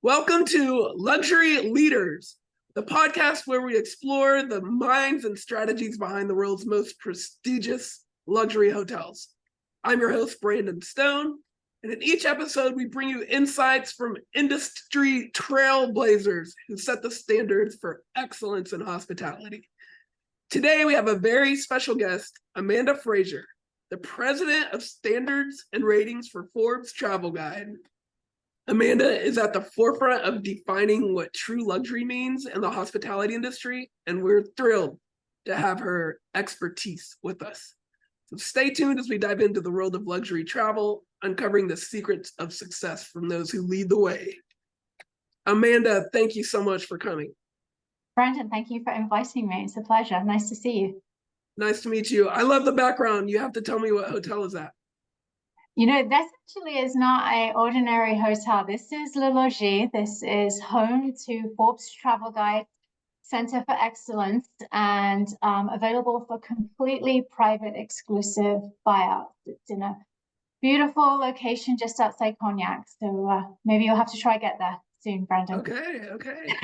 Welcome to Luxury Leaders, the podcast where we explore the minds and strategies behind the world's most prestigious luxury hotels. I'm your host, Brandon Stone, and in each episode, we bring you insights from industry trailblazers who set the standards for excellence in hospitality. Today, we have a very special guest, Amanda Frasier, the president of standards and ratings for Forbes Travel Guide. Amanda is at the forefront of defining what true luxury means in the hospitality industry, and we're thrilled to have her expertise with us. So stay tuned as we dive into the world of luxury travel, uncovering the secrets of success from those who lead the way. Amanda, thank you so much for coming. Brandon, thank you for inviting me. It's a pleasure. Nice to see you. Nice to meet you. I love the background. You have to tell me what hotel is that. You know, this actually is not an ordinary hotel. This is Le Logis. This is home to Forbes Travel Guide Center for Excellence and available for completely private, exclusive buyouts. It's in a beautiful location just outside Cognac. So maybe you'll have to try get there soon, Brandon. Okay.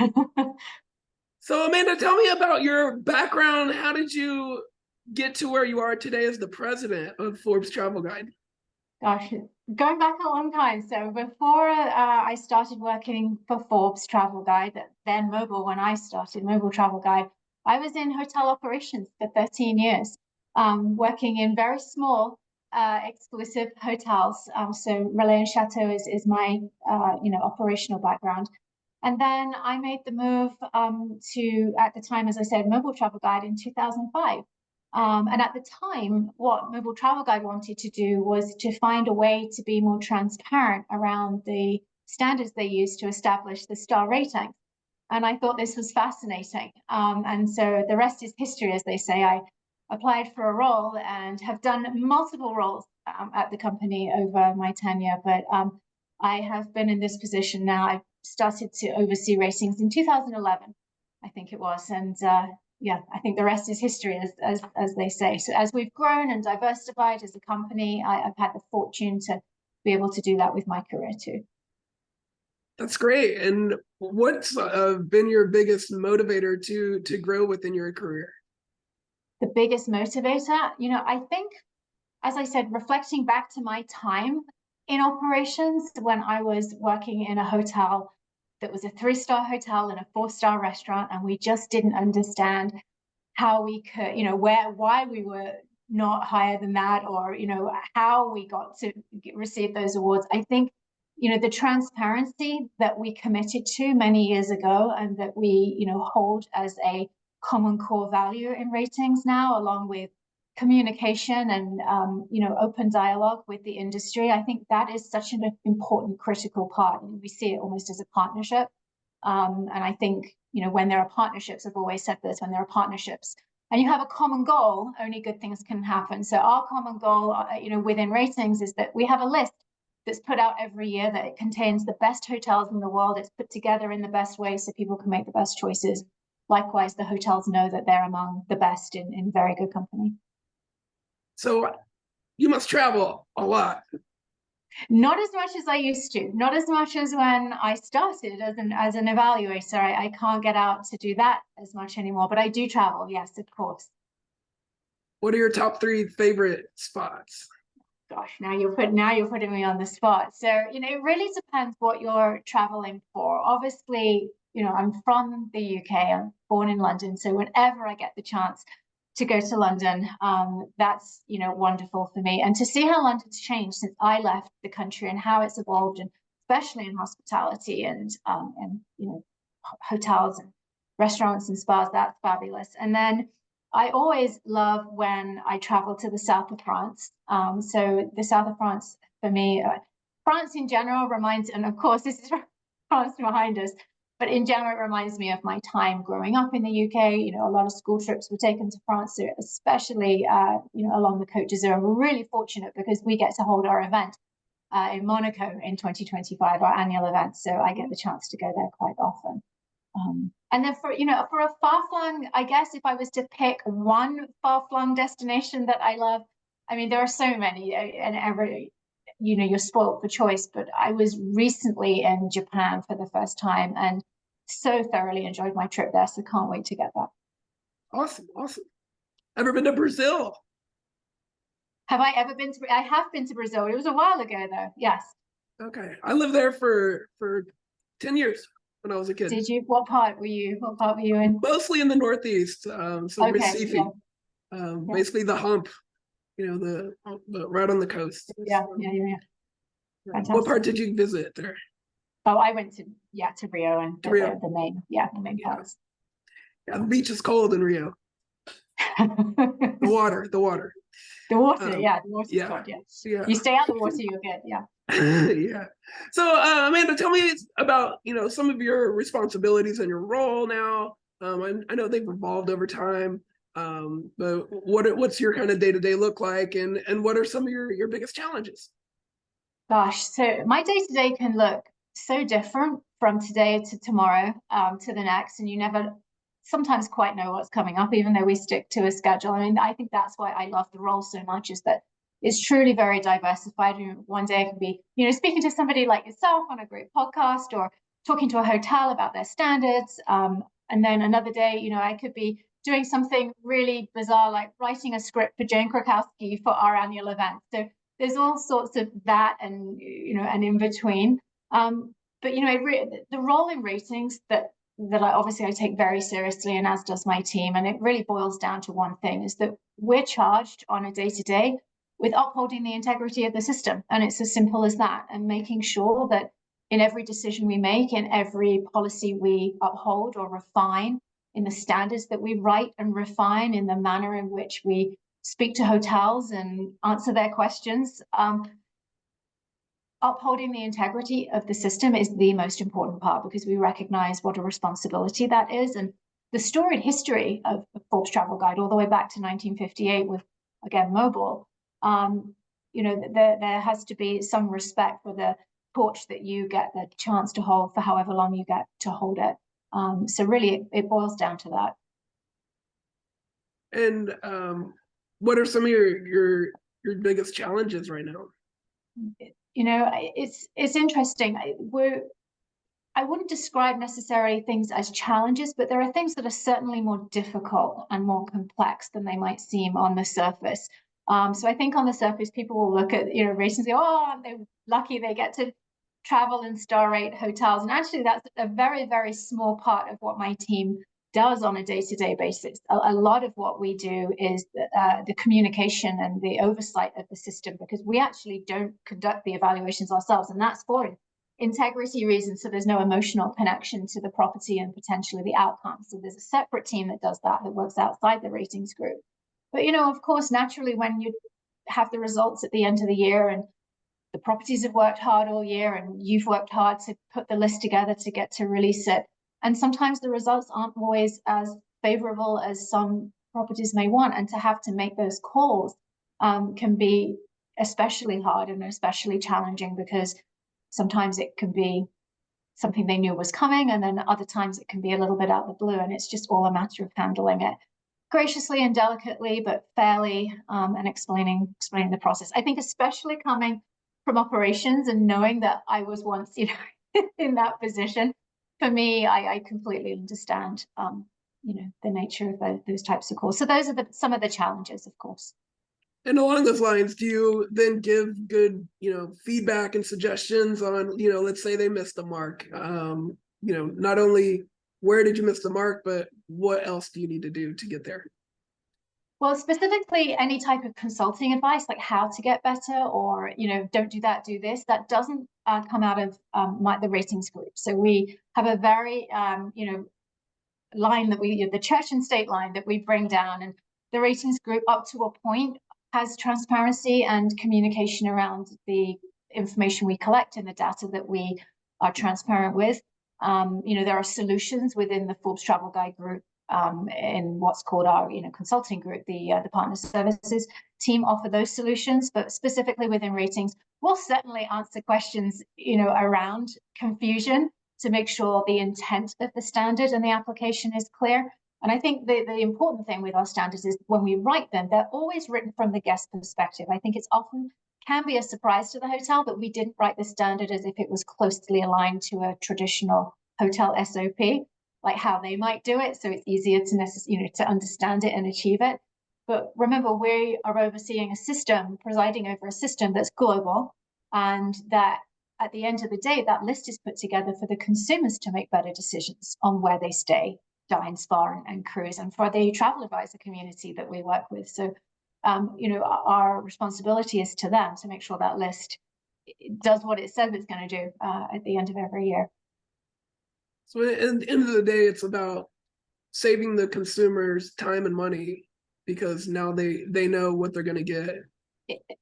So Amanda, tell me about your background. How did you get to where you are today as the president of Forbes Travel Guide? Gosh, going back a long time. So before I started working for Forbes Travel Guide, then Mobile, when I started Mobile Travel Guide, I was in hotel operations for 13 years, working in very small, exclusive hotels. So Relais and Chateau is my, operational background. And then I made the move to, at the time, as I said, Mobile Travel Guide in 2005. And at the time, what Mobile Travel Guide wanted to do was to find a way to be more transparent around the standards they use to establish the star rating. And I thought this was fascinating. And so the rest is history, as they say. I applied for a role and have done multiple roles at the company over my tenure. But I have been in this position now. I started to oversee ratings in 2011, I think it was. And I think the rest is history, as they say. So as we've grown and diversified as a company, I've had the fortune to be able to do that with my career too. That's great. And what's been your biggest motivator to grow within your career? The biggest motivator, I think, as I said, reflecting back to my time in operations when I was working in a hotel that was a 3-star hotel and a 4-star restaurant, and we just didn't understand how we could, why we were not higher than that, or how we got to receive those awards. I think the transparency that we committed to many years ago and that we hold as a common core value in ratings now, along with communication and open dialogue with the industry. I think that is such an important, critical part. We see it almost as a partnership. And I think when there are partnerships, I've always said this, when there are partnerships and you have a common goal, only good things can happen. So our common goal, within ratings, is that we have a list that's put out every year that it contains the best hotels in the world. It's put together in the best way so people can make the best choices. Likewise, the hotels know that they're among the best in very good company. So you must travel a lot. Not as much as I used to. Not as much as when I started as an evaluator. I can't get out to do that as much anymore, but I do travel. Yes, of course. What are your top 3 favorite spots? Gosh, now you're putting me on the spot. So, it really depends what you're traveling for. Obviously, I'm from the UK. I'm born in London. So whenever I get the chance to go to London, that's wonderful for me. And to see how London's changed since I left the country and how it's evolved, and especially in hospitality and hotels and restaurants and spas, that's fabulous. And then I always love when I travel to the south of France. So the south of France for me, France in general reminds, and of course this is France behind us, but in general, it reminds me of my time growing up in the UK. A lot of school trips were taken to France, especially, along the Côte d'Azur. We're really fortunate because we get to hold our event in Monaco in 2025, our annual event. So I get the chance to go there quite often. And then for a far-flung, I guess if I was to pick one far-flung destination that I love, I mean, there are so many, and you're spoiled for choice, but I was recently in Japan for the first time and so thoroughly enjoyed my trip there. So can't wait to get back. Awesome. Awesome. Ever been to Brazil? Have I ever been to? I have been to Brazil. It was a while ago, though. Yes. Okay. I lived there for 10 years when I was a kid. Did you? What part were you? What part were you in? Mostly in the Northeast. So Okay. Recife, Yeah. basically the hump, the right on the coast. Yeah. So, Yeah. what part Fantastic. did you visit there? Oh, I went to Rio and To Rio. the main Yeah. parts. Yeah, the beach is cold in Rio. The water. The water, the water's Yeah. cold. Yeah. Yeah. You stay out the water, you're good. Yeah. Yeah. So, Amanda, tell me about, some of your responsibilities and your role now. I know they've evolved over time. But what's your kind of day-to-day look like, and what are some of your biggest challenges? Gosh, so my day to day can look so different from today to tomorrow, to the next, and you never sometimes quite know what's coming up, even though we stick to a schedule. I mean, I think that's why I love the role so much, is that it's truly very diversified. And one day I can be, speaking to somebody like yourself on a great podcast, or talking to a hotel about their standards. And then another day, I could be doing something really bizarre, like writing a script for Jane Krakowski for our annual event. So there's all sorts of that, and and in between. But the role in ratings that I take very seriously, and as does my team, and it really boils down to one thing: is that we're charged on a day-to-day with upholding the integrity of the system, and it's as simple as that, and making sure that in every decision we make, in every policy we uphold or refine, in the standards that we write and refine, in the manner in which we speak to hotels and answer their questions. Upholding the integrity of the system is the most important part, because we recognize what a responsibility that is. And the storied history of the Forbes Travel Guide, all the way back to 1958 with, again, mobile, there has to be some respect for the torch that you get the chance to hold for however long you get to hold it. So really, it boils down to that. And what are some of your biggest challenges right now? It's interesting. I wouldn't describe necessarily things as challenges, but there are things that are certainly more difficult and more complex than they might seem on the surface. So I think on the surface, people will look at ratings and say, "Oh, aren't they lucky they get to travel in star rate hotels?" And actually, that's a very, very small part of what my team does on a day-to-day basis. A lot of what we do is the communication and the oversight of the system, because we actually don't conduct the evaluations ourselves, and that's for integrity reasons. So there's no emotional connection to the property and potentially the outcome. So there's a separate team that does that works outside the ratings group. But of course, naturally, when you have the results at the end of the year, and the properties have worked hard all year, and you've worked hard to put the list together to get to release it, and sometimes the results aren't always as favorable as some properties may want, and to have to make those calls can be especially hard and especially challenging, because sometimes it can be something they knew was coming, and then other times it can be a little bit out of the blue, and it's just all a matter of handling it graciously and delicately, but fairly, and explaining the process. I think especially coming from operations and knowing that I was once, in that position, for me, I completely understand, the nature of those types of calls. So those are some of the challenges, of course. And along those lines, do you then give good, feedback and suggestions on, let's say they missed the mark? Not only where did you miss the mark, but what else do you need to do to get there? Well, specifically, any type of consulting advice, like how to get better, or don't do that, do this, that doesn't come out of the ratings group. So we have a very line that the church and state line that we bring down, and the ratings group, up to a point, has transparency and communication around the information we collect and the data that we are transparent with. There are solutions within the Forbes Travel Guide group, in what's called our consulting group. The partner services team offer those solutions, but specifically within ratings, we'll certainly answer questions around confusion to make sure the intent of the standard and the application is clear. And I think the important thing with our standards is when we write them, they're always written from the guest perspective. I think it's often can be a surprise to the hotel that we didn't write the standard as if it was closely aligned to a traditional hotel SOP, like how they might do it. So it's easier to to understand it and achieve it. But remember, we are overseeing a system, presiding over a system that's global, and that at the end of the day, that list is put together for the consumers to make better decisions on where they stay, dine, spa, and cruise, and for the travel advisor community that we work with. So, our responsibility is to them to make sure that list does what it says it's going to do at the end of every year. So at the end of the day, it's about saving the consumers time and money, because now they know what they're going to get.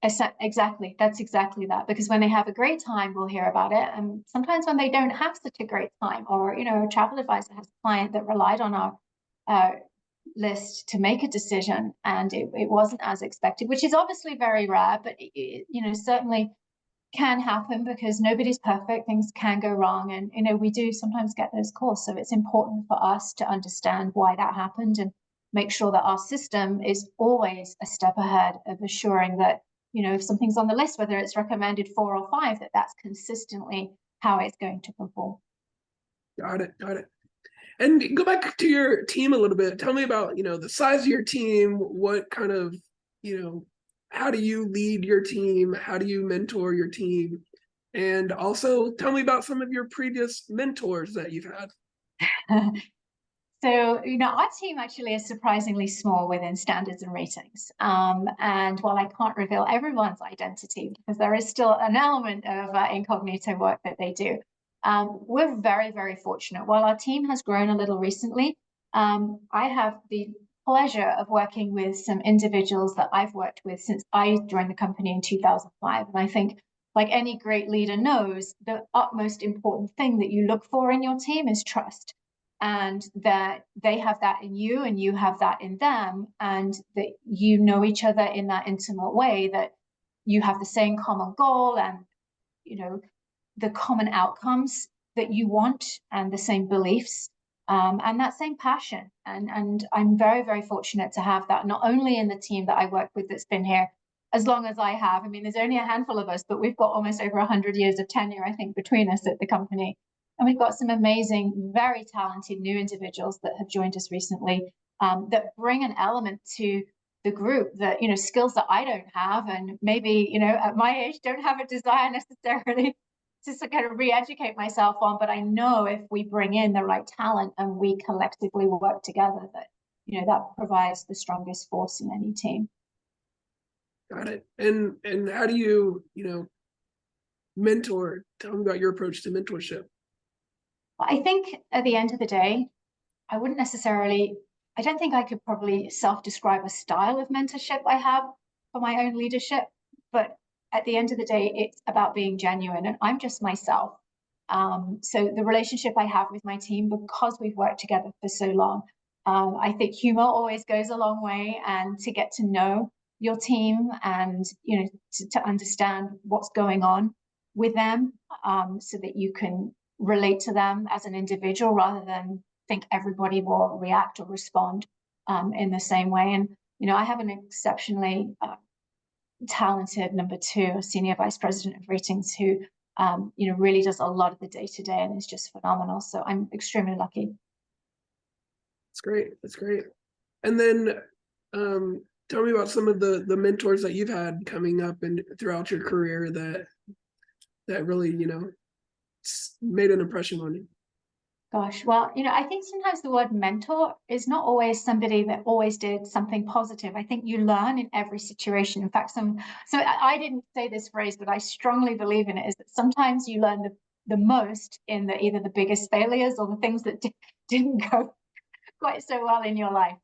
Exactly. That's exactly that. Because when they have a great time, we'll hear about it. And sometimes when they don't have such a great time, or, a travel advisor has a client that relied on our list to make a decision and it wasn't as expected, which is obviously very rare, but certainly can happen because nobody's perfect. Things can go wrong. And, we do sometimes get those calls. So it's important for us to understand why that happened and make sure that our system is always a step ahead of assuring that, if something's on the list, whether it's recommended 4 or 5, that's consistently how it's going to perform. Got it. And go back to your team a little bit. Tell me about, the size of your team, what kind of, how do you lead your team? How do you mentor your team? And also tell me about some of your previous mentors that you've had. So, our team actually is surprisingly small within standards and ratings. And while I can't reveal everyone's identity, because there is still an element of incognito work that they do, we're very, very fortunate. While our team has grown a little recently, I have the pleasure of working with some individuals that I've worked with since I joined the company in 2005. And I think, like any great leader knows, the utmost important thing that you look for in your team is trust. And that they have that in you and you have that in them, and that you know each other in that intimate way, that you have the same common goal and the common outcomes that you want, and the same beliefs, and that same passion. And I'm very, very fortunate to have that, not only in the team that I work with that's been here as long as I have. I mean, there's only a handful of us, but we've got almost over 100 years of tenure, I think, between us at the company. And we've got some amazing, very talented new individuals that have joined us recently, that bring an element to the group that, skills that I don't have, and maybe, at my age, don't have a desire necessarily to kind of re-educate myself on. But I know if we bring in the right talent and we collectively work together, that, that provides the strongest force in any team. Got it. And how do you, mentor? Tell me about your approach to mentorship. I think at the end of the day, I don't think I could probably self-describe a style of mentorship I have for my own leadership, but at the end of the day, it's about being genuine, and I'm just myself. So the relationship I have with my team, because we've worked together for so long, I think humor always goes a long way, and to get to know your team and, to understand what's going on with them, so that you can relate to them as an individual rather than think everybody will react or respond in the same way. And, I have an exceptionally talented number 2, a senior vice president of ratings, who, really does a lot of the day-to-day and is just phenomenal. So I'm extremely lucky. That's great. And then tell me about some of the mentors that you've had coming up and throughout your career that really, made an impression on you. Gosh, well, I think sometimes the word mentor is not always somebody that always did something positive. I think you learn in every situation. In fact, so I didn't say this phrase, but I strongly believe in it, is that sometimes you learn the most in either the biggest failures or the things that didn't go quite so well in your life.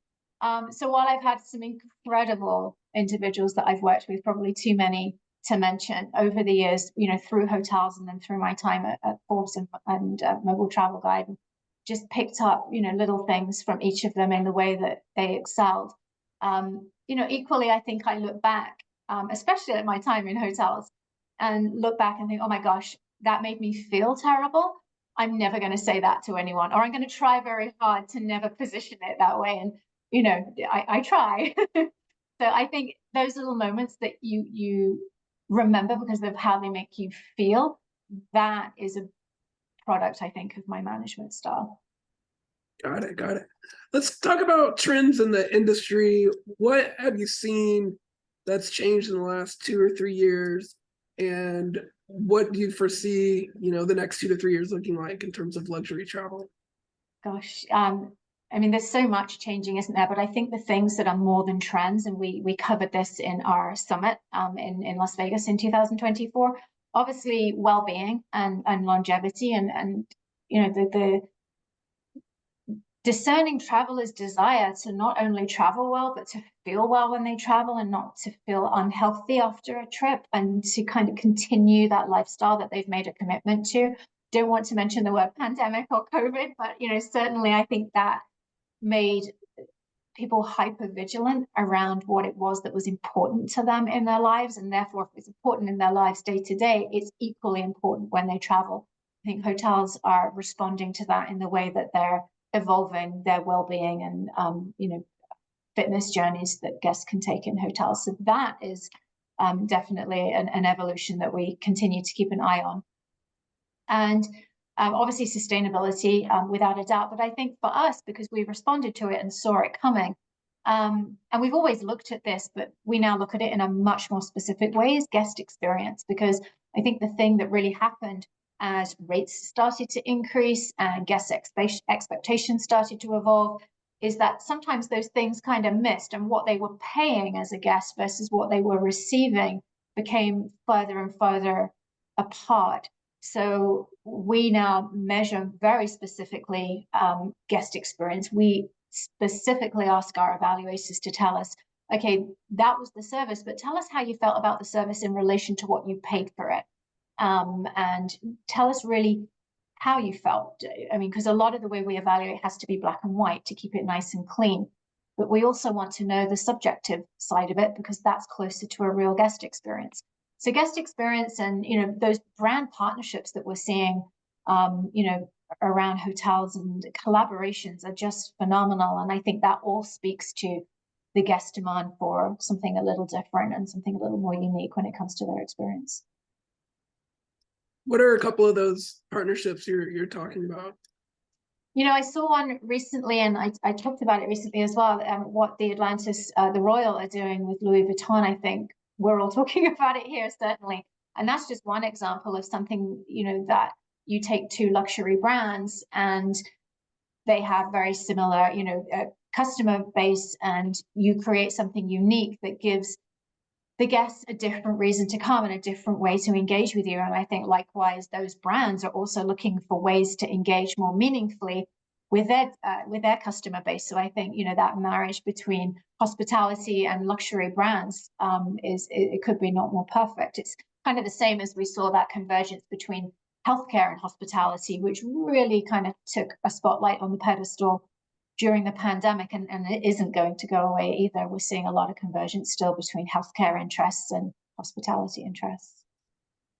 So while I've had some incredible individuals that I've worked with, probably too many to mention over the years, through hotels and then through my time at Forbes and Mobile Travel Guide, just picked up, little things from each of them in the way that they excelled. Equally, I think I look back, especially at my time in hotels, and look back and think, oh my gosh, that made me feel terrible. I'm never going to say that to anyone, or I'm going to try very hard to never position it that way. And, I try. So I think those little moments that you remember because of how they make you feel, that is a product, I think, of my management style. Got it. Got it. Let's talk about trends in the industry. What have you seen that's changed in the last 2 or 3 years? And what do you foresee, the next 2 to 3 years looking like in terms of luxury travel? Gosh, I mean, there's so much changing, isn't there? But I think the things that are more than trends, and we covered this in our summit in Las Vegas in 2024, obviously well-being and longevity and the discerning travelers' desire to not only travel well, but to feel well when they travel and not to feel unhealthy after a trip, and to kind of continue that lifestyle that they've made a commitment to. Don't want to mention the word pandemic or COVID, but certainly I think that made people hyper vigilant around what it was that was important to them in their lives, and therefore if it's important in their lives day to day, it's equally important when they travel. I think hotels are responding to that in the way that they're evolving their well-being and fitness journeys that guests can take in hotels. So that is definitely an evolution that we continue to keep an eye on. And obviously sustainability, without a doubt. But I think for us, because we responded to it and saw it coming, and we've always looked at this, but we now look at it in a much more specific way, is guest experience. Because I think the thing that really happened as rates started to increase and guest expectations started to evolve is that sometimes those things kind of missed, and what they were paying as a guest versus what they were receiving became further and further apart. So we now measure very specifically guest experience. We specifically ask our evaluators to tell us, okay, that was the service, but tell us how you felt about the service in relation to what you paid for it. And tell us really how you felt. I mean, because a lot of the way we evaluate has to be black and white to keep it nice and clean. But we also want to know the subjective side of it, because that's closer to a real guest experience. So guest experience and those brand partnerships that we're seeing around hotels and collaborations are just phenomenal. And I think that all speaks to the guest demand for something a little different and something a little more unique when it comes to their experience. What are a couple of those partnerships you're talking about? I saw one recently, and I talked about it recently as well, what the Atlantis, the Royal are doing with Louis Vuitton. I think we're all talking about it here, certainly. And that's just one example of something, that you take two luxury brands and they have very similar, customer base, and you create something unique that gives the guests a different reason to come and a different way to engage with you. And I think likewise, those brands are also looking for ways to engage more meaningfully with their customer base. So I think that marriage between hospitality and luxury brands it could be not more perfect. It's kind of the same as we saw that convergence between healthcare and hospitality, which really kind of took a spotlight on the pedestal during the pandemic, and it isn't going to go away either. We're seeing a lot of convergence still between healthcare interests and hospitality interests.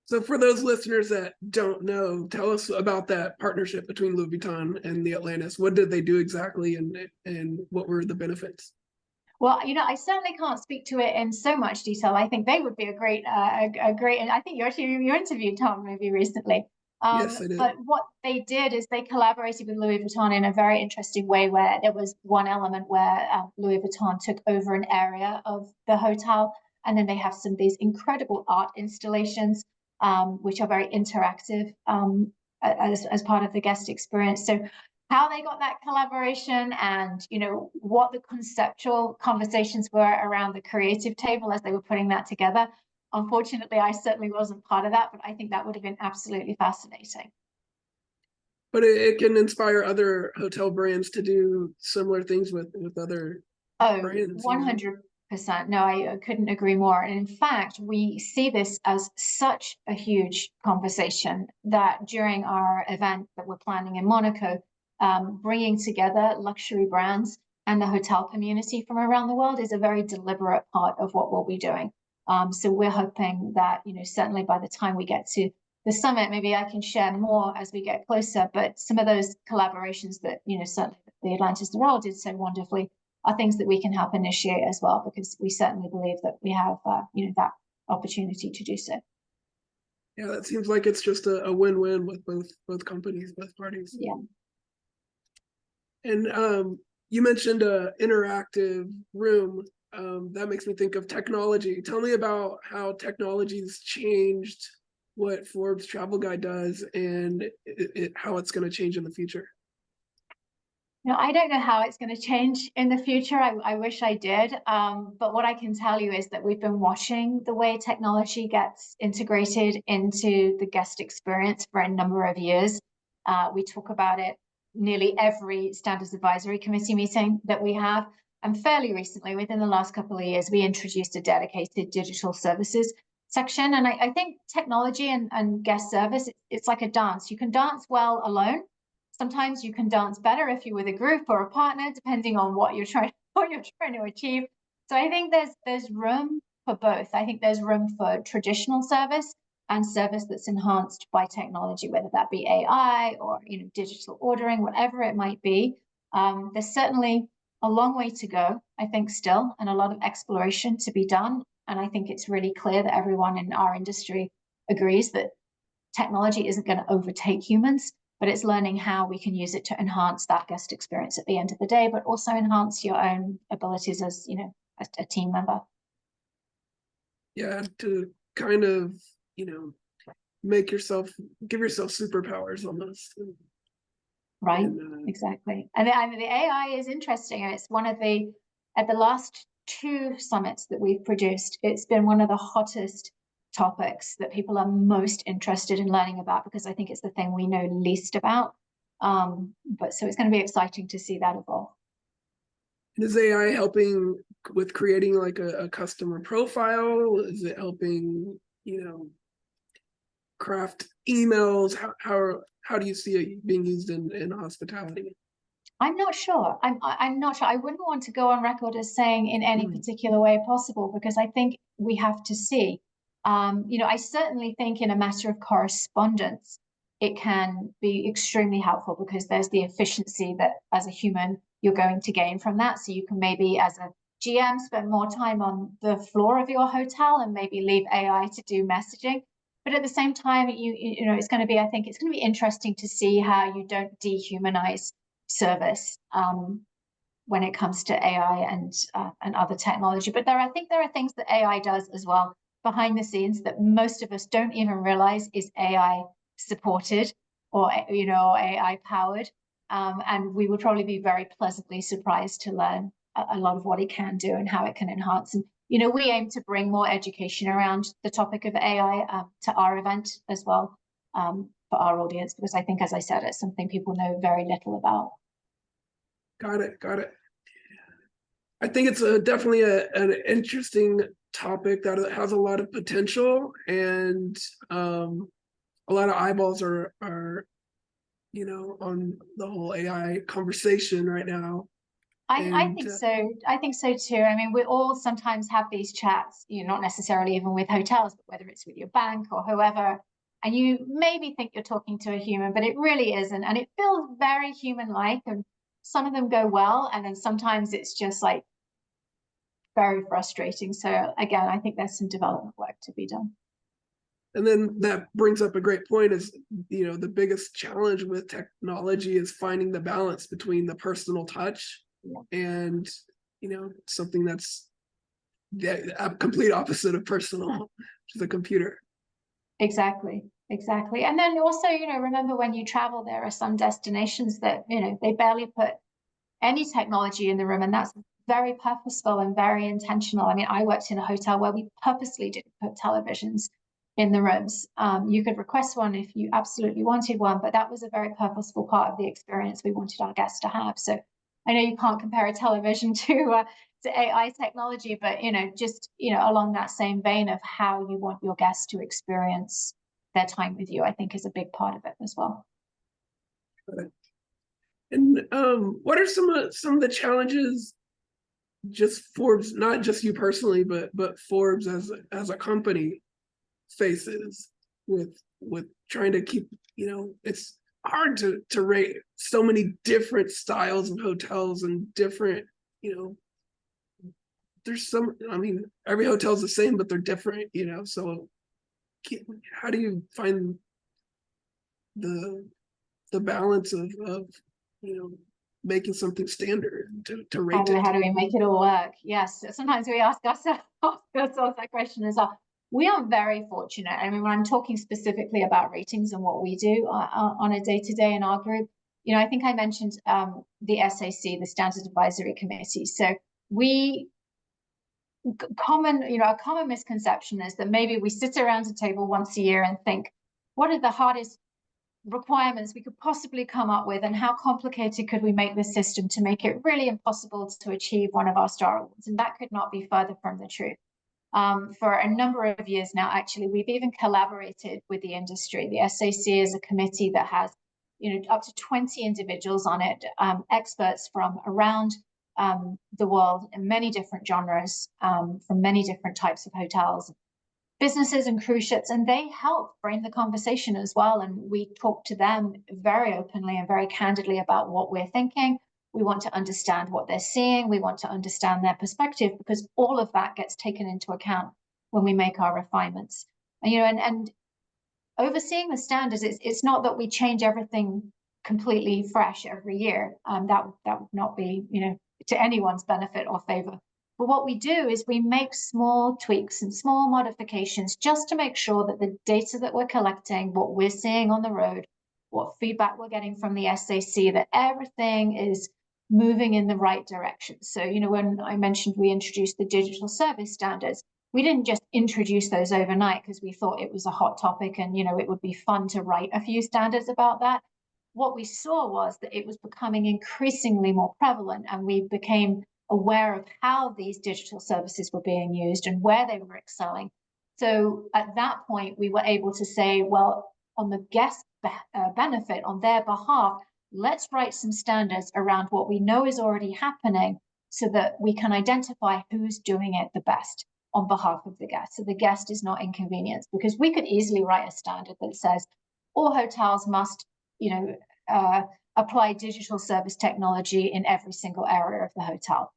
So for those listeners that don't know, tell us about that partnership between Louis Vuitton and the Atlantis. What did they do exactly, and what were the benefits? Well, I certainly can't speak to it in so much detail. I think they would be a great, and I think you interviewed Tom maybe recently. Yes, I did. But what they did is they collaborated with Louis Vuitton in a very interesting way, where there was one element where Louis Vuitton took over an area of the hotel, and then they have some of these incredible art installations, which are very interactive as part of the guest experience. So how they got that collaboration and what the conceptual conversations were around the creative table as they were putting that together. Unfortunately, I certainly wasn't part of that, but I think that would have been absolutely fascinating. But it can inspire other hotel brands to do similar things with other brands. 100%. No, I couldn't agree more. And in fact, we see this as such a huge conversation that during our event that we're planning in Monaco, bringing together luxury brands and the hotel community from around the world is a very deliberate part of what we'll be doing. So we're hoping that, certainly by the time we get to the summit, maybe I can share more as we get closer, but some of those collaborations that, certainly the Atlantis the Royal did so wonderfully are things that we can help initiate as well, because we certainly believe that we have, that opportunity to do so. Yeah, that seems like it's just a win-win with both companies, both parties. Yeah. And you mentioned a interactive room. That makes me think of technology. Tell me about how technology's changed what Forbes Travel Guide does and how it's going to change in the future. No, I don't know how it's going to change in the future. I wish I did. But what I can tell you is that we've been watching the way technology gets integrated into the guest experience for a number of years. We talk about it nearly every Standards Advisory Committee meeting that we have. And fairly recently, within the last couple of years, we introduced a dedicated digital services section. And I think technology and guest service, it's like a dance. You can dance well alone. Sometimes you can dance better if you're with a group or a partner, depending on what you're trying to achieve. So I think there's room for both. I think there's room for traditional service and service that's enhanced by technology, whether that be AI or digital ordering, whatever it might be. There's certainly a long way to go, I think, still, and a lot of exploration to be done. And I think it's really clear that everyone in our industry agrees that technology isn't going to overtake humans, but it's learning how we can use it to enhance that guest experience at the end of the day, but also enhance your own abilities as a team member. Yeah, to kind of give yourself superpowers almost. Right, exactly. And the AI is interesting. It's one of at the last 2 summits that we've produced, it's been one of the hottest topics that people are most interested in learning about, because I think it's the thing we know least about. But so it's going to be exciting to see that evolve. Is AI helping with creating like a customer profile? Is it helping, craft emails? How do you see it being used in hospitality? I'm not sure. I'm not sure. I wouldn't want to go on record as saying in any particular way possible, because I think we have to see. I certainly think in a matter of correspondence, it can be extremely helpful, because there's the efficiency that as a human you're going to gain from that. So you can maybe, as a GM, spend more time on the floor of your hotel and maybe leave AI to do messaging. But at the same time, it's going to be, I think it's going to be interesting to see how you don't dehumanize service when it comes to AI and other technology. But I think there are things that AI does as well behind the scenes that most of us don't even realize is AI supported or AI powered, and we would probably be very pleasantly surprised to learn a lot of what it can do and how it can enhance. And we aim to bring more education around the topic of AI to our event as well, for our audience, because I think, as I said, it's something people know very little about. Got it. I think it's definitely an interesting topic that has a lot of potential, and a lot of eyeballs are on the whole AI conversation right now. I think so. I think so too. I mean, we all sometimes have these chats, not necessarily even with hotels, but whether it's with your bank or whoever, and you maybe think you're talking to a human, but it really isn't. And it feels very human-like, and some of them go well, and then sometimes it's just like very frustrating. So again, I think there's some development work to be done. And then that brings up a great point is, the biggest challenge with technology is finding the balance between the personal touch and, something that's the complete opposite of personal, which is a computer. Exactly. And then also, remember when you travel, there are some destinations that, they barely put any technology in the room, and that's very purposeful and very intentional. I mean, I worked in a hotel where we purposely didn't put televisions in the rooms. You could request one if you absolutely wanted one, but that was a very purposeful part of the experience we wanted our guests to have. So I know you can't compare a television to AI technology, but just along that same vein of how you want your guests to experience their time with you, I think is a big part of it as well. And what are some of the challenges just Forbes, not just you personally, but Forbes as a company faces with trying to keep, it's hard to rate so many different styles of hotels and different, there's some, I mean, every hotel's the same, but they're different, you know, so how do you find the balance of you know, making something standard to rate it? How do we make it all work? Yes, sometimes we ask ourselves that question as well. We are very fortunate. I mean, when I'm talking specifically about ratings and what we do on a day-to-day in our group, you know, I think I mentioned the SAC, the Standards Advisory Committee. So we a common misconception is that maybe we sit around a table once a year and think, what are the hardest requirements we could possibly come up with, and how complicated could we make this system to make it really impossible to achieve one of our star awards? And that could not be further from the truth. For a number of years now, actually, we've even collaborated with the industry. The SAC is a committee that has, you know, up to 20 individuals on it, experts from around the world in many different genres, from many different types of hotels, businesses and cruise ships, and they help frame the conversation as well. And we talk to them very openly and very candidly about what we're thinking. We want to understand what they're seeing. We want to understand their perspective, because all of that gets taken into account when we make our refinements. And, you know, and overseeing the standards, it's not that we change everything completely fresh every year. That would not be, you know, to anyone's benefit or favor. But what we do is we make small tweaks and small modifications just to make sure that the data that we're collecting, what we're seeing on the road, what feedback we're getting from the SAC, that everything is moving in the right direction. So, you know, when I mentioned we introduced the digital service standards, we didn't just introduce those overnight because we thought it was a hot topic and, you know, it would be fun to write a few standards about that. What we saw was that it was becoming increasingly more prevalent, and we became aware of how these digital services were being used and where they were excelling. So at that point, we were able to say, well, on the guest benefit, on their behalf, let's write some standards around what we know is already happening so that we can identify who's doing it the best on behalf of the guest. So the guest is not inconvenienced, because we could easily write a standard that says all hotels must, you know, apply digital service technology in every single area of the hotel,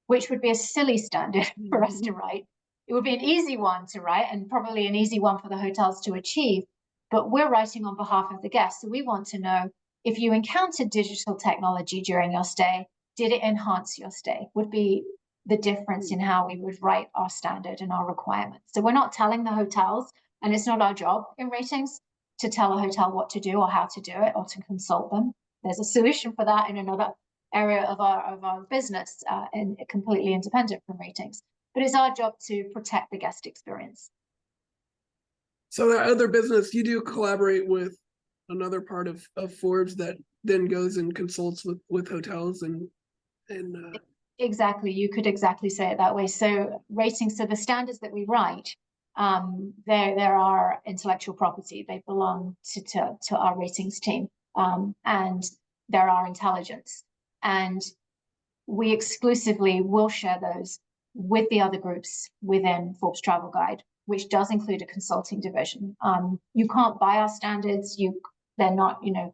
which would be a silly standard for us to write. It would be an easy one to write and probably an easy one for the hotels to achieve, but we're writing on behalf of the guests. So we want to know, if you encountered digital technology during your stay, did it enhance your stay? Would be the difference in how we would write our standard and our requirements. So we're not telling the hotels, and it's not our job in ratings to tell a hotel what to do or how to do it or to consult them. There's a solution for that in another area of our business, and completely independent from ratings. But it's our job to protect the guest experience. So that other business, you do collaborate with another part of Forbes that then goes and consults with hotels and Exactly, you could exactly say it that way. So ratings, so the standards that we write, there are intellectual property. They belong to our ratings team, and there are intelligence, and we exclusively will share those with the other groups within Forbes Travel Guide, which does include a consulting division. You can't buy our standards. They're not, you know,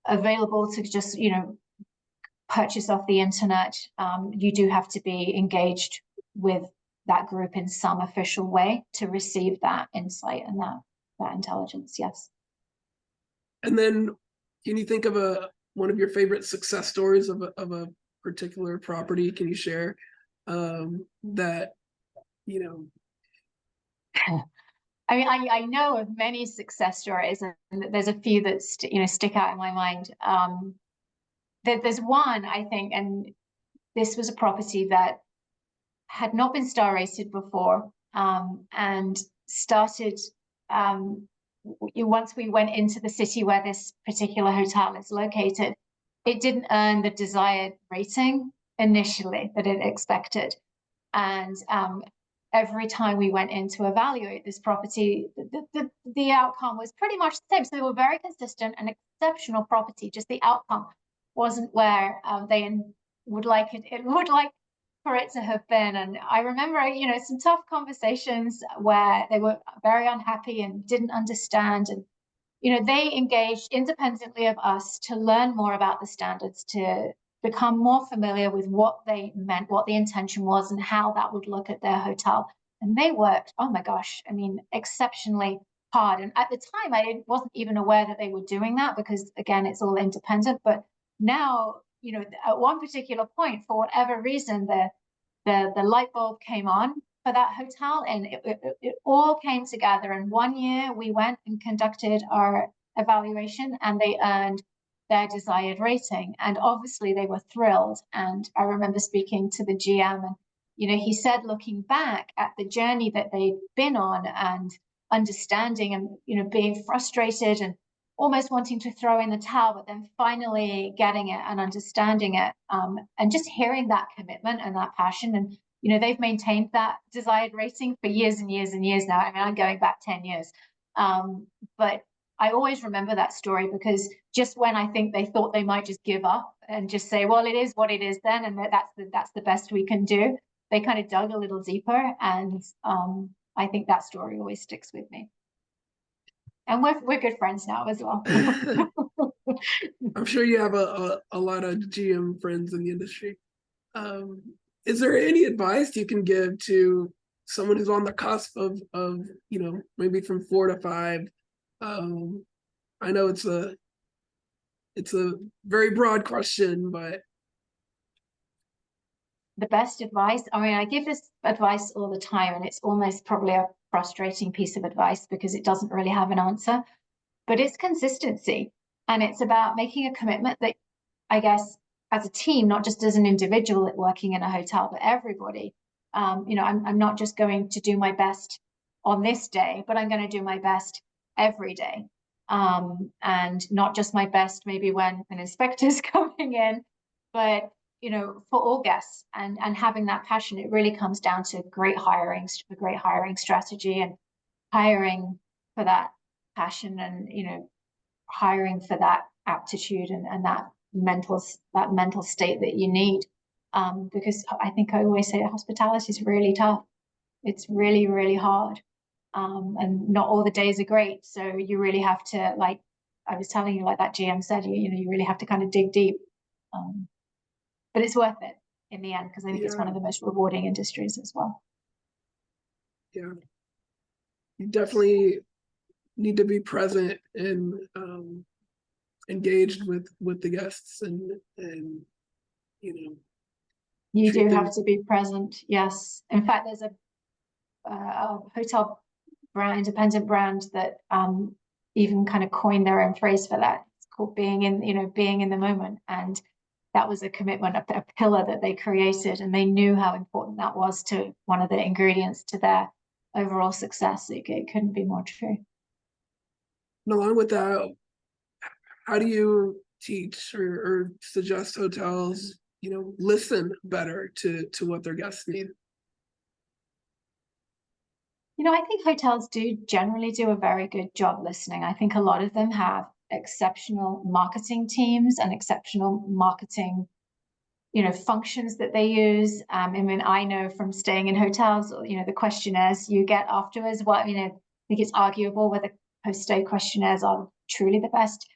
available to just, you know, purchase off the internet. You do have to be engaged with that group in some official way to receive that insight and that intelligence. Yes. And then, can you think of one of your favorite success stories of a particular property? Can you share that, you know? I mean, I know of many success stories, and there's a few that stick out in my mind. There's one, I think, and this was a property that had not been star rated before, and started once we went into the city where this particular hotel is located, it didn't earn the desired rating initially that it expected. And every time we went in to evaluate this property, the outcome was pretty much the same. So they were very consistent, an exceptional property, just the outcome wasn't where they would like for it to have been. And I remember, you know, some tough conversations where they were very unhappy and didn't understand. And, you know, they engaged independently of us to learn more about the standards, to become more familiar with what they meant, what the intention was, and how that would look at their hotel. And they worked, oh my gosh, I mean, exceptionally hard. And at the time, I wasn't even aware that they were doing that because, again, it's all independent. But now, you know, at one particular point, for whatever reason, the light bulb came on for that hotel, and it all came together. And 1 year we went and conducted our evaluation, and they earned their desired rating. And obviously they were thrilled. And I remember speaking to the GM, and you know, he said, looking back at the journey that they'd been on and understanding and, you know, being frustrated and almost wanting to throw in the towel, but then finally getting it and understanding it, and just hearing that commitment and that passion. And, you know, they've maintained that desired rating for years and years and years now. I mean, I'm going back 10 years. But I always remember that story, because just when I think they thought they might just give up and just say, well, it is what it is then, and that's the best we can do, they kind of dug a little deeper. And I think that story always sticks with me. And we're good friends now as well. I'm sure you have a lot of GM friends in the industry. Is there any advice you can give to someone who's on the cusp of you know, maybe from 4 to 5? I know it's a very broad question, but the best advice, I mean, I give this advice all the time, and it's almost probably a frustrating piece of advice because it doesn't really have an answer, but it's consistency. And it's about making a commitment that, I guess, as a team, not just as an individual working in a hotel, but everybody. You know, I'm not just going to do my best on this day, but I'm going to do my best every day. And not just my best maybe when an inspector's coming in, but, you know, for all guests, and having that passion. It really comes down to great hiring strategy, and hiring for that passion, and, you know, hiring for that aptitude and that mental state that you need. Because I think I always say that hospitality is really tough. It's really, really hard. And not all the days are great. So you really have to, like I was telling you, like that GM said, you know, you really have to kind of dig deep. But it's worth it in the end, because I think it's one of the most rewarding industries as well. Yeah, you definitely need to be present and engaged with the guests, and you know, you do have to be present. Yes, in fact, there's a hotel brand, independent brand, that even kind of coined their own phrase for that. It's called being in the moment. And that was a commitment, a pillar that they created, and they knew how important that was to one of the ingredients to their overall success. It couldn't be more true. And along with that, how do you teach or suggest hotels, you know, listen better to what their guests need? You know, I think hotels do generally do a very good job listening. I think a lot of them have exceptional marketing teams and exceptional marketing, you know, functions that they use. I mean, I know from staying in hotels, you know, the questionnaires you get afterwards, you know, I think it's arguable whether post-stay questionnaires are truly the best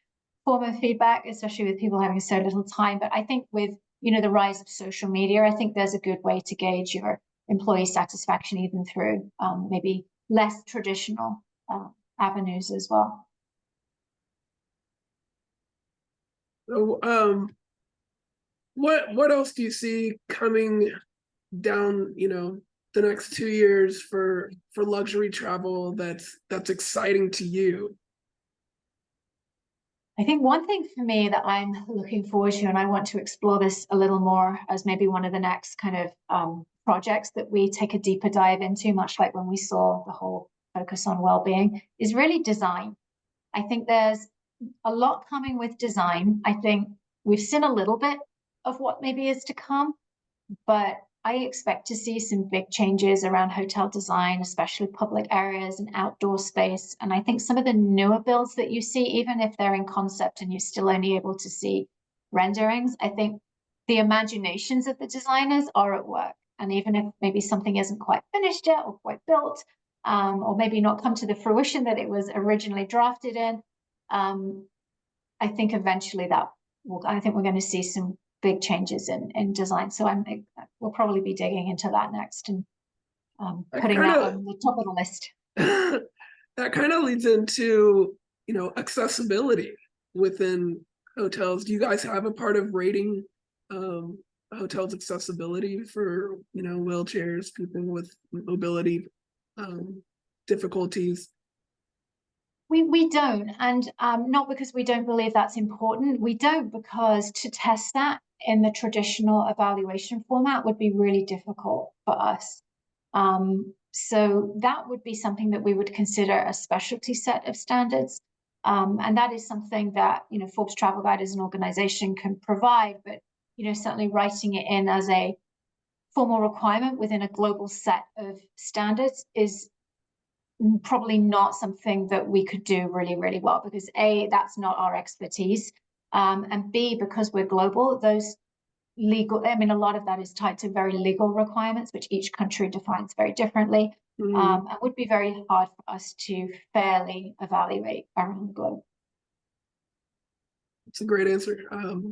form of feedback, especially with people having so little time. But I think with, you know, the rise of social media, I think there's a good way to gauge your employee satisfaction, even through maybe less traditional avenues as well. So, what else do you see coming down, you know, the next 2 years for luxury travel that's exciting to you? I think one thing for me that I'm looking forward to, and I want to explore this a little more as maybe one of the next kind of projects that we take a deeper dive into, much like when we saw the whole focus on well-being, is really design. I think there's a lot coming with design. I think we've seen a little bit of what maybe is to come, but I expect to see some big changes around hotel design, especially public areas and outdoor space. And I think some of the newer builds that you see, even if they're in concept and you're still only able to see renderings, I think the imaginations of the designers are at work. And even if maybe something isn't quite finished yet or quite built, or maybe not come to the fruition that it was originally drafted in, I think eventually I think we're going to see some big changes in design. So we'll probably be digging into that next and putting that on the top of the list. That kind of leads into, accessibility within hotels. Do you guys have a part of rating hotels' accessibility for, wheelchairs, people with mobility difficulties? We don't, and not because we don't believe that's important. We don't because to test that in the traditional evaluation format would be really difficult for us. So that would be something that we would consider a specialty set of standards. And that is something that, Forbes Travel Guide as an organization can provide, but, certainly writing it in as a formal requirement within a global set of standards is probably not something that we could do really, really well, because A, that's not our expertise. And B, because we're global, those legal, a lot of that is tied to very legal requirements, which each country defines very differently. It would be very hard for us to fairly evaluate around the globe. It's a great answer.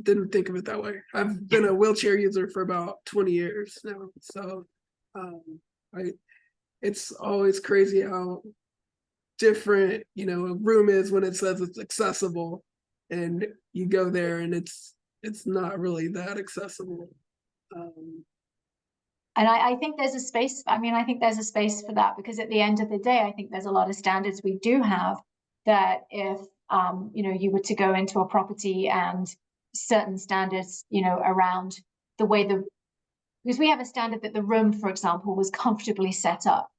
Didn't think of it that way. I've been a wheelchair user for about 20 years now. So it's always crazy how different, a room is when it says it's accessible and you go there and it's not really that accessible. And I think there's a space. I think there's a space for that, because at the end of the day, I think there's a lot of standards we do have that if, you were to go into a property and certain standards, around the way because we have a standard that the room, for example, was comfortably set up.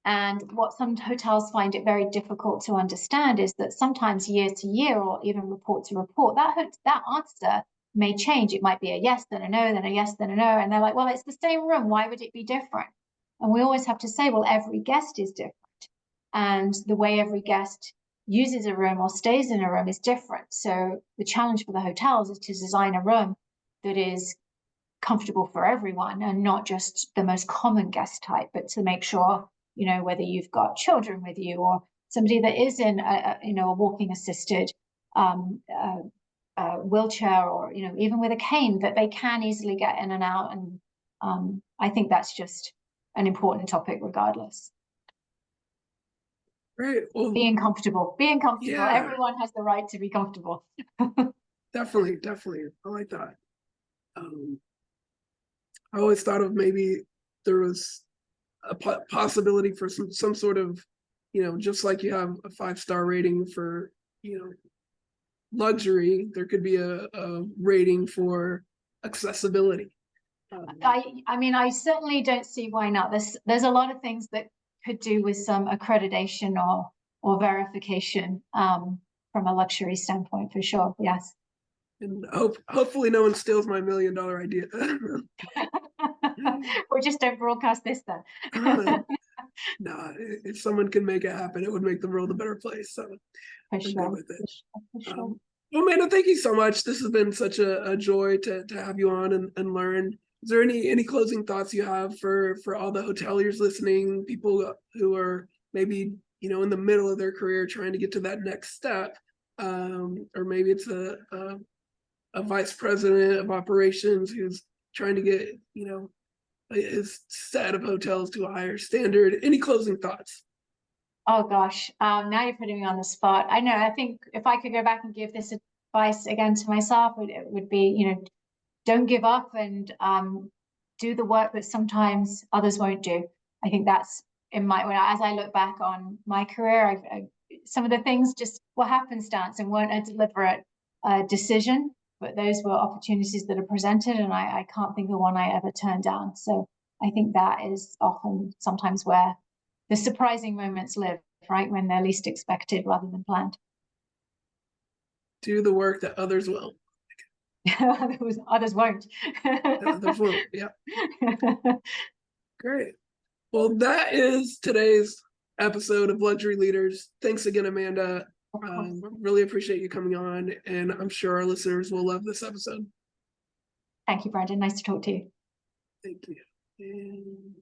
And what some hotels find it very difficult to understand is that sometimes year to year, or even report to report, that answer may change. It might be a yes, then a no, then a yes, then a no. And they're like, well, it's the same room. Why would it be different? And we always have to say, well, every guest is different. And the way every guest uses a room or stays in a room is different. So the challenge for the hotels is to design a room that is comfortable for everyone and not just the most common guest type, but to make sure, whether you've got children with you or somebody that is in a walking assisted wheelchair, or even with a cane, that they can easily get in and out. And I think that's just an important topic regardless. Right. Well, being comfortable. Yeah. Everyone has the right to be comfortable. Definitely. I like that. I always thought of maybe there was a possibility for some sort of, just like you have a 5-star rating for, luxury, there could be a rating for accessibility. I certainly don't see why not. There's a lot of things that could do with some accreditation or verification from a luxury standpoint, for sure. Yes. And hopefully no one steals my $1 million idea. Or just don't broadcast this then. No, if someone can make it happen, it would make the world a better place. So for sure. with it. For sure. Well, Amanda, thank you so much. This has been such a joy to have you on and learn. Is there any closing thoughts you have for all the hoteliers listening, people who are maybe, in the middle of their career trying to get to that next step? Or maybe it's a vice president of operations who's trying to get, his set of hotels to a higher standard. Any closing thoughts? Oh gosh, now you're putting me on the spot. I know. I think if I could go back and give this advice again to myself, it would be, don't give up and do the work that sometimes others won't do. I think that's as I look back on my career, some of the things just were happenstance and weren't a deliberate decision, but those were opportunities that are presented, and I can't think of one I ever turned down. So I think that is often sometimes where the surprising moments live, right? When they're least expected rather than planned. Do the work that others will. Others won't. Others won't, yeah. Great. Well, that is today's episode of Luxury Leaders. Thanks again, Amanda. Really appreciate you coming on, and I'm sure our listeners will love this episode. Thank you, Brandon. Nice to talk to you. Thank you. And